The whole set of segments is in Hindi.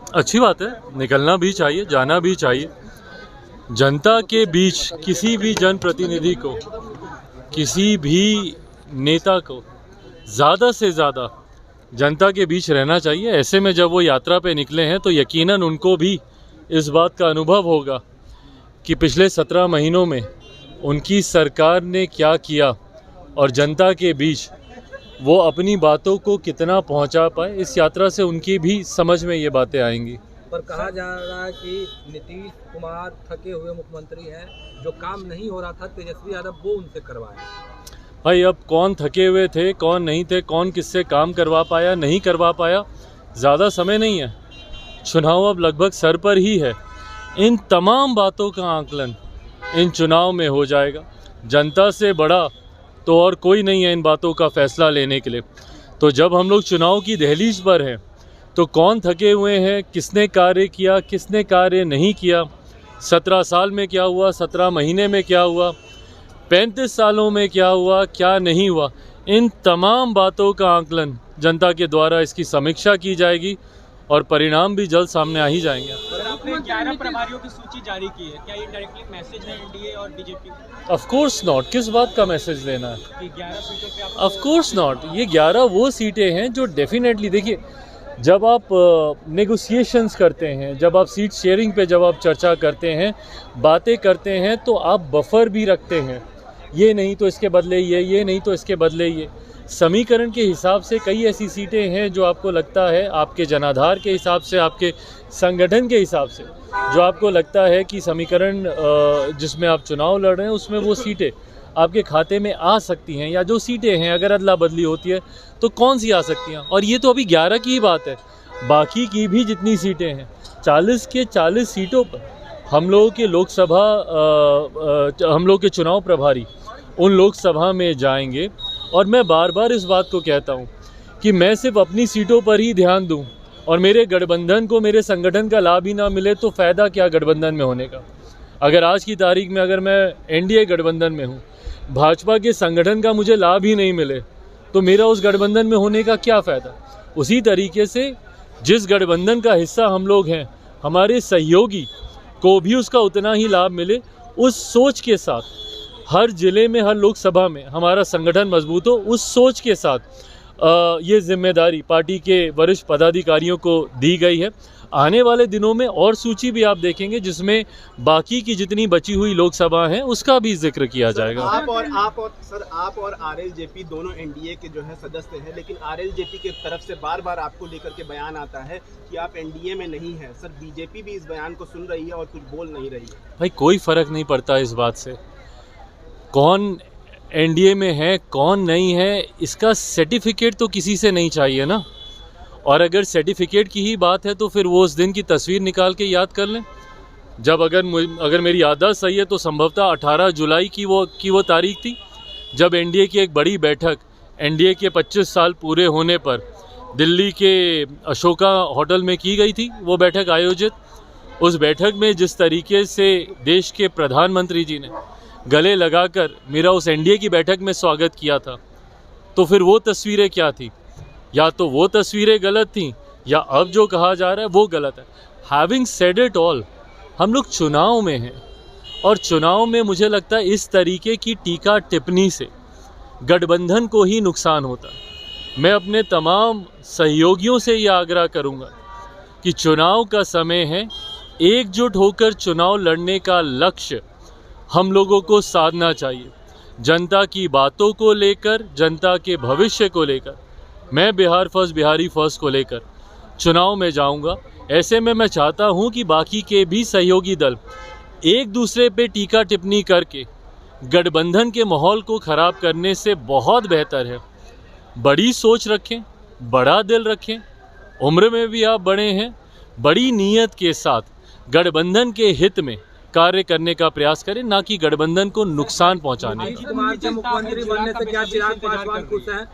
अच्छी बात है, निकलना भी चाहिए, जाना भी चाहिए। जनता के बीच किसी भी जनप्रतिनिधि को, किसी भी नेता को ज़्यादा से ज़्यादा जनता के बीच रहना चाहिए। ऐसे में जब वो यात्रा पे निकले हैं तो यकीनन उनको भी इस बात का अनुभव होगा कि पिछले 17 महीनों में उनकी सरकार ने क्या किया और जनता के बीच वो अपनी बातों को कितना पहुंचा पाए। इस यात्रा से उनकी भी समझ में ये बातें आएंगी। पर कहा जा रहा है कि नीतीश कुमार थके हुए मुख्यमंत्री हैं, जो काम नहीं हो रहा था तेजस्वी यादव वो उनसे करवाया। भाई अब कौन थके हुए थे, कौन नहीं थे, कौन किससे काम करवा पाया, नहीं करवा पाया, ज़्यादा समय नहीं है। चुनाव अब लगभग सर पर ही है। इन तमाम बातों का आकलन इन चुनाव में हो जाएगा। जनता से बड़ा तो और कोई नहीं है इन बातों का फैसला लेने के लिए। तो जब हम लोग चुनाव की दहलीज पर हैं तो कौन थके हुए हैं, किसने कार्य किया, किसने कार्य नहीं किया, 17 साल में क्या हुआ, 17 महीने में क्या हुआ, 35 सालों में क्या हुआ, क्या नहीं हुआ, इन तमाम बातों का आकलन जनता के द्वारा इसकी समीक्षा की जाएगी और परिणाम भी जल्द सामने आ ही जाएंगे। आपने 11 प्रभारियों की सूची जारी की है, क्या ये डायरेक्टली मैसेज है एनडीए और बीजेपी? Of course not. किस बात का मैसेज देना है? कि 11 सीटों पे आप? Of course not. ये 11 वो सीटें हैं जो डेफिनेटली, देखिए, जब आप नेगोशिएशंस करते हैं, जब आप सीट शेयरिंग पे जब आप चर्चा करते हैं, बातें करते हैं, तो आप बफर भी रखते हैं। ये नहीं तो इसके बदले ये नहीं तो इसके बदले ये। समीकरण के हिसाब से कई ऐसी सीटें हैं जो आपको लगता है, आपके जनाधार के हिसाब से, आपके संगठन के हिसाब से, जो आपको लगता है कि समीकरण जिसमें आप चुनाव लड़ रहे हैं उसमें वो सीटें आपके खाते में आ सकती हैं, या जो सीटें हैं अगर अदला बदली होती है तो कौन सी आ सकती हैं। और ये तो अभी 11 की ही बात है, बाकी की भी जितनी सीटें हैं, 40 के 40 सीटों पर हम लोगों के लोकसभा हम लोग के चुनाव प्रभारी उन लोकसभा में जाएंगे। और मैं बार बार इस बात को कहता हूँ कि मैं सिर्फ अपनी सीटों पर ही ध्यान दूँ और मेरे गठबंधन को, मेरे संगठन का लाभ ही ना मिले तो फ़ायदा क्या गठबंधन में होने का। अगर आज की तारीख में अगर मैं एनडीए गठबंधन में हूँ, भाजपा के संगठन का मुझे लाभ ही नहीं मिले तो मेरा उस गठबंधन में होने का क्या फ़ायदा। उसी तरीके से जिस गठबंधन का हिस्सा हम लोग हैं, हमारे सहयोगी को भी उसका उतना ही लाभ मिले, उस सोच के साथ हर ज़िले में, हर लोकसभा में हमारा संगठन मजबूत हो, उस सोच के साथ ये जिम्मेदारी पार्टी के वरिष्ठ पदाधिकारियों को दी गई है। आने वाले दिनों में और सूची भी आप देखेंगे जिसमें बाकी की जितनी बची हुई लोकसभा हैं उसका भी जिक्र किया जाएगा। आप और आरएलजेपी दोनों एनडीए के जो है सदस्य हैं, लेकिन आरएलजेपी की तरफ से बार बार आपको लेकर के बयान आता है कि आप एनडीए में नहीं हैं। सर, बीजेपी भी इस बयान को सुन रही है और कुछ बोल नहीं रही है। भाई कोई फ़र्क नहीं पड़ता इस बात से, कौन एनडीए में है कौन नहीं है, इसका सर्टिफिकेट तो किसी से नहीं चाहिए ना। और अगर सर्टिफिकेट की ही बात है तो फिर वो उस दिन की तस्वीर निकाल के याद कर लें, जब अगर मेरी याददाश्त सही है तो संभवतः 18 जुलाई की वो तारीख थी जब एनडीए की एक बड़ी बैठक, एनडीए के 25 साल पूरे होने पर दिल्ली के अशोका होटल में की गई थी वो बैठक आयोजित। उस बैठक में जिस तरीके से देश के प्रधानमंत्री जी ने गले लगाकर मेरा उस एनडीए की बैठक में स्वागत किया था, तो फिर वो तस्वीरें क्या थी? या तो वो तस्वीरें गलत थी या अब जो कहा जा रहा है वो गलत है। हैविंग सेड इट ऑल, हम लोग चुनाव में हैं और चुनाव में मुझे लगता है इस तरीके की टीका टिप्पणी से गठबंधन को ही नुकसान होता है। मैं अपने तमाम सहयोगियों से ये आग्रह करूँगा कि चुनाव का समय है, एकजुट होकर चुनाव लड़ने का लक्ष्य हम लोगों को साधना चाहिए। जनता की बातों को लेकर, जनता के भविष्य को लेकर, मैं बिहार फर्स्ट, बिहारी फर्स्ट को लेकर चुनाव में जाऊंगा। ऐसे में मैं चाहता हूं कि बाकी के भी सहयोगी दल एक दूसरे पे टीका टिप्पणी करके गठबंधन के माहौल को ख़राब करने से बहुत बेहतर है बड़ी सोच रखें, बड़ा दिल रखें, उम्र में भी आप बड़े हैं, बड़ी नीयत के साथ गठबंधन के हित में कार्य करने का प्रयास करें, ना कि गठबंधन को नुकसान पहुंचाने का। मुख्यमंत्री बनने से क्या चिराग पासवान खुश हैं?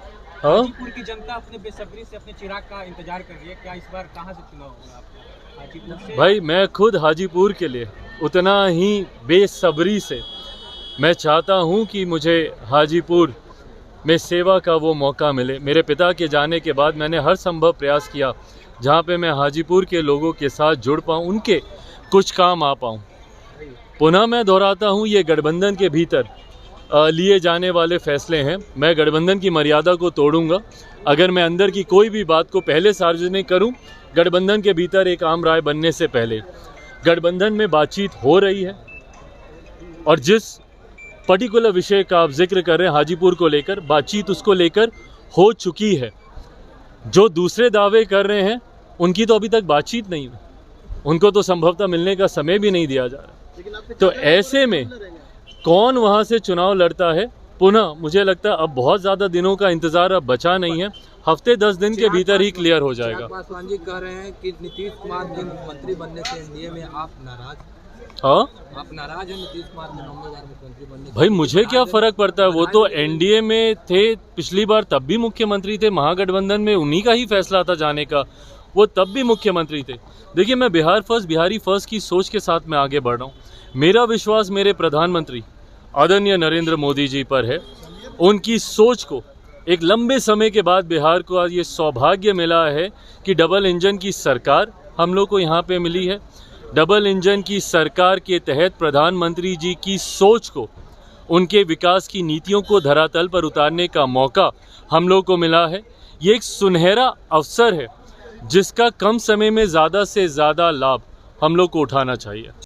हाजीपुर की जनता अपने बेसब्री से अपने चिराग का इंतजार कर रही है, क्या इस बार कहां से चुनाव होगा आपका हाजीपुर से? भाई मैं खुद हाजीपुर के लिए उतना ही बेसब्री से मैं चाहता हूं कि मुझे हाजीपुर में सेवा का वो मौका मिले। मेरे पिता के जाने के बाद मैंने हर संभव प्रयास किया जहाँ पे मैं हाजीपुर के लोगों के साथ जुड़ पाऊँ, उनके कुछ काम आ पाऊँ। पुनः मैं दोहराता हूँ, ये गठबंधन के भीतर लिए जाने वाले फैसले हैं। मैं गठबंधन की मर्यादा को तोड़ूंगा अगर मैं अंदर की कोई भी बात को पहले सार्वजनिक करूं। गठबंधन के भीतर एक आम राय बनने से पहले गठबंधन में बातचीत हो रही है, और जिस पर्टिकुलर विषय का आप जिक्र कर रहे हैं हाजीपुर को लेकर, बातचीत उसको लेकर हो चुकी है। जो दूसरे दावे कर रहे हैं उनकी तो अभी तक बातचीत नहीं हुई, उनको तो संभवतः मिलने का समय भी नहीं दिया जा रहा। तो ऐसे में कौन वहाँ से चुनाव लड़ता है, पुनः मुझे लगता है अब बहुत ज़्यादा दिनों का इंतज़ार अब बचा नहीं है, हफ्ते 10 दिन के भीतर ही क्लियर हो जाएगा। पासवान जी कह रहे हैं कि नीतीश कुमार के मुख्यमंत्री बनने से एनडीए में आप नाराज, हाँ आप नाराज हैं नीतीश कुमार के 9वीं बार मुख्यमंत्री बनने से? भाई मुझे क्या फ़र्क पड़ता है, वो तो एनडीए में थे पिछली बार, तब भी मुख्यमंत्री थे। महागठबंधन में उन्हीं का ही फैसला था जाने का, वो तब भी मुख्यमंत्री थे। देखिए, मैं बिहार फर्स्ट, बिहारी फर्स्ट की सोच के साथ मैं आगे बढ़ रहा हूँ। मेरा विश्वास मेरे प्रधानमंत्री आदरणीय नरेंद्र मोदी जी पर है। उनकी सोच को एक लंबे समय के बाद बिहार को आज ये सौभाग्य मिला है कि डबल इंजन की सरकार हम लोग को यहाँ पे मिली है। डबल इंजन की सरकार के तहत प्रधानमंत्री जी की सोच को, उनके विकास की नीतियों को धरातल पर उतारने का मौका हम लोग को मिला है। ये एक सुनहरा अवसर है जिसका कम समय में ज़्यादा से ज़्यादा लाभ हम लोग को उठाना चाहिए।